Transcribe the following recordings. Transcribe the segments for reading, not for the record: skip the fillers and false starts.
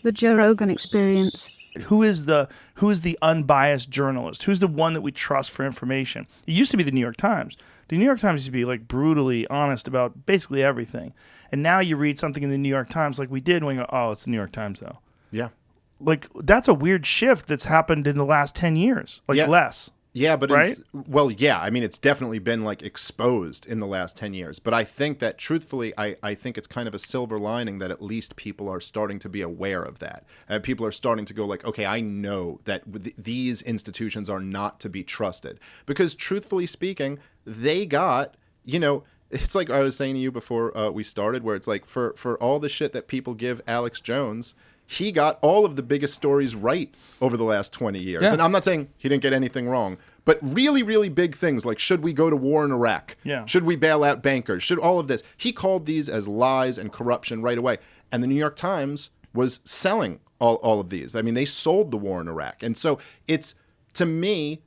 The Joe Rogan Experience. Who is the unbiased journalist? Who's the one that we trust for information? It used to be the New York Times. The New York Times used to be like brutally honest about basically everything. And now you read something in the New York Times like we did and we go, oh, it's the New York Times though. Yeah. Like that's a weird shift that's happened in the last 10 years. Like less. Yeah, but right? I mean, it's definitely been like exposed in the last 10 years. But I think that truthfully, I think it's kind of a silver lining that at least people are starting to be aware of that. People are starting to go like, okay, I know that these institutions are not to be trusted. Because truthfully speaking, they got, it's like I was saying to you before we started, where it's like for all the shit that people give Alex Jones, he got all of the biggest stories right over the last 20 years. Yeah. And I'm not saying he didn't get anything wrong, but really, really big things like should we go to war in Iraq? Yeah. Should we bail out bankers? Should all of this? He called these as lies and corruption right away. And the New York Times was selling all of these. I mean, they sold the war in Iraq. And so to me,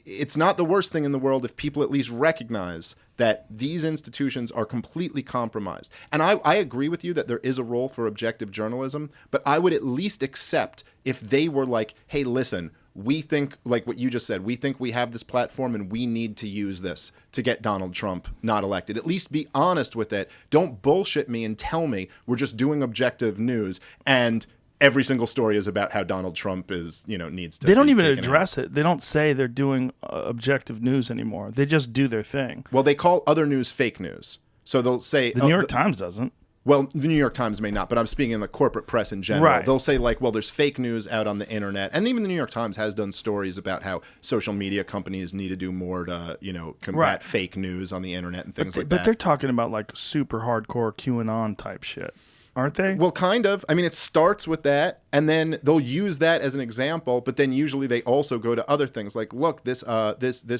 it's not the worst thing in the world if people at least recognize that these institutions are completely compromised. And I agree with you that there is a role for objective journalism, but I would at least accept if they were like, hey, listen, we think, like what you just said, we think we have this platform and we need to use this to get Donald Trump not elected. At least be honest with it. Don't bullshit me and tell me we're just doing objective news and every single story is about how Donald Trump needs to. They don't even address it. They don't say they're doing objective news anymore. They just do their thing. Well, they call other news fake news. So they'll say the New York Times doesn't. Well, the New York Times may not, but I'm speaking in the corporate press in general. Right. They'll say like, well, there's fake news out on the internet, and even the New York Times has done stories about how social media companies need to do more to, combat fake news on the internet and things like that. But they're talking about like super hardcore QAnon type shit. Aren't they? Well, kind of. I mean, it starts with that, and then they'll use that as an example, but then usually they also go to other things. Like, look, this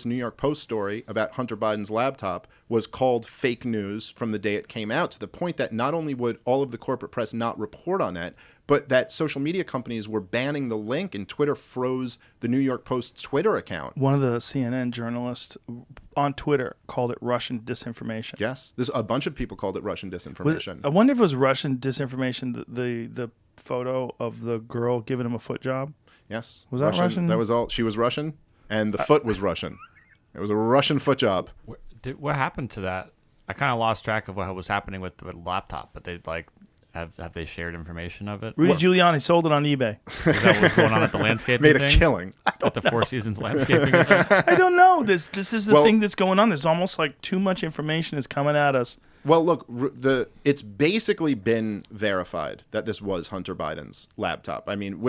New York Post story about Hunter Biden's laptop was called fake news from the day it came out, to the point that not only would all of the corporate press not report on it, but that social media companies were banning the link, and Twitter froze the New York Post's Twitter account. One of the CNN journalists on Twitter called it Russian disinformation. Yes, there's a bunch of people called it Russian disinformation. I wonder if it was Russian disinformation, the photo of the girl giving him a foot job. Yes. Was that Russian? That was all. She was Russian, and the foot was Russian. It was a Russian foot job. What happened to that? I kind of lost track of what was happening with the laptop, but they have they shared information of it? Rudy Giuliani sold it on eBay. Is that what's going on at the landscaping Made thing? a killing. At the Four Seasons landscaping event? I don't know. This is the thing that's going on. There's almost like too much information is coming at us. Well, look, it's basically been verified that this was Hunter Biden's laptop. I mean,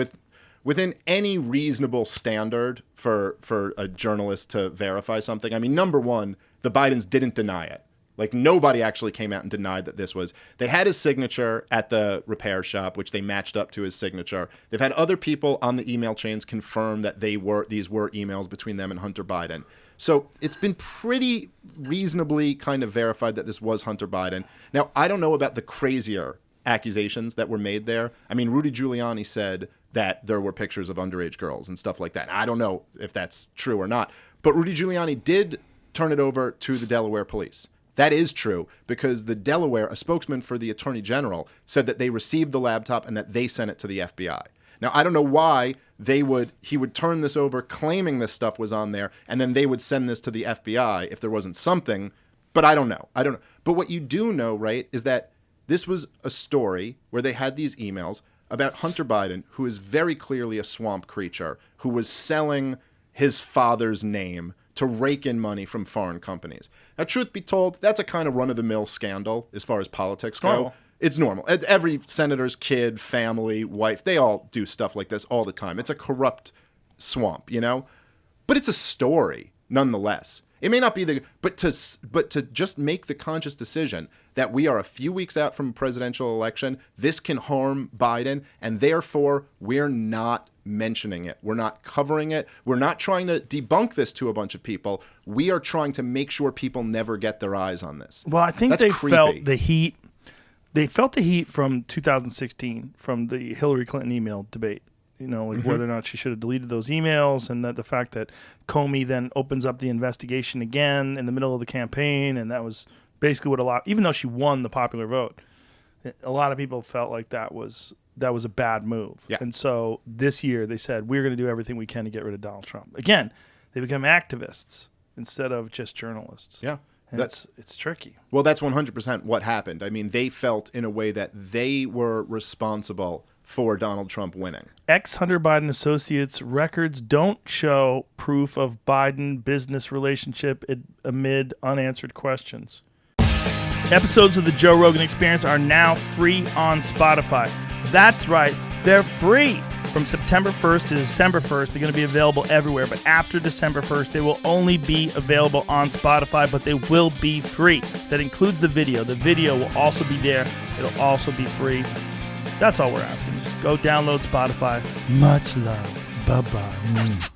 within any reasonable standard for a journalist to verify something. I mean, number one, the Bidens didn't deny it. Like, nobody actually came out and denied that this was. They had his signature at the repair shop, which they matched up to his signature. They've had other people on the email chains confirm that these were emails between them and Hunter Biden. So it's been pretty reasonably kind of verified that this was Hunter Biden. Now, I don't know about the crazier accusations that were made there. I mean, Rudy Giuliani said that there were pictures of underage girls and stuff like that. I don't know if that's true or not. But Rudy Giuliani did turn it over to the Delaware police. That is true, because a spokesman for the Attorney General, said that they received the laptop and that they sent it to the FBI. Now, I don't know why he would turn this over claiming this stuff was on there, and then they would send this to the FBI if there wasn't something, but I don't know. But what you do know, right, is that this was a story where they had these emails about Hunter Biden, who is very clearly a swamp creature, who was selling his father's name to rake in money from foreign companies. Now, truth be told, that's a kind of run-of-the-mill scandal as far as politics go. Normal. It's normal. Every senator's kid, family, wife, they all do stuff like this all the time. It's a corrupt swamp, But it's a story, nonetheless. It may not be but to just make the conscious decision that we are a few weeks out from a presidential election, this can harm Biden, and therefore we're not mentioning it. We're not covering it. We're not trying to debunk this to a bunch of people. We are trying to make sure people never get their eyes on this. Well, I think That's they creepy. felt the heat. They felt the heat from 2016, from the Hillary Clinton email debate. Whether or not she should have deleted those emails, and that the fact that Comey then opens up the investigation again in the middle of the campaign, and that was basically what even though she won the popular vote, a lot of people felt like that was that was a bad move. Yeah. And so this year they said, we're going to do everything we can to get rid of Donald Trump. Again, they become activists instead of just journalists. Yeah. And it's tricky. Well, that's 100% what happened. I mean, they felt in a way that they were responsible for Donald Trump winning. Ex-Hunter Biden associates records don't show proof of Biden business relationship amid unanswered questions. Episodes of the Joe Rogan Experience are now free on Spotify. That's right, they're free. From September 1st to December 1st, they're going to be available everywhere. But after December 1st, they will only be available on Spotify, but they will be free. That includes the video. The video will also be there. It'll also be free. That's all we're asking. Just go download Spotify. Much love. Bye-bye.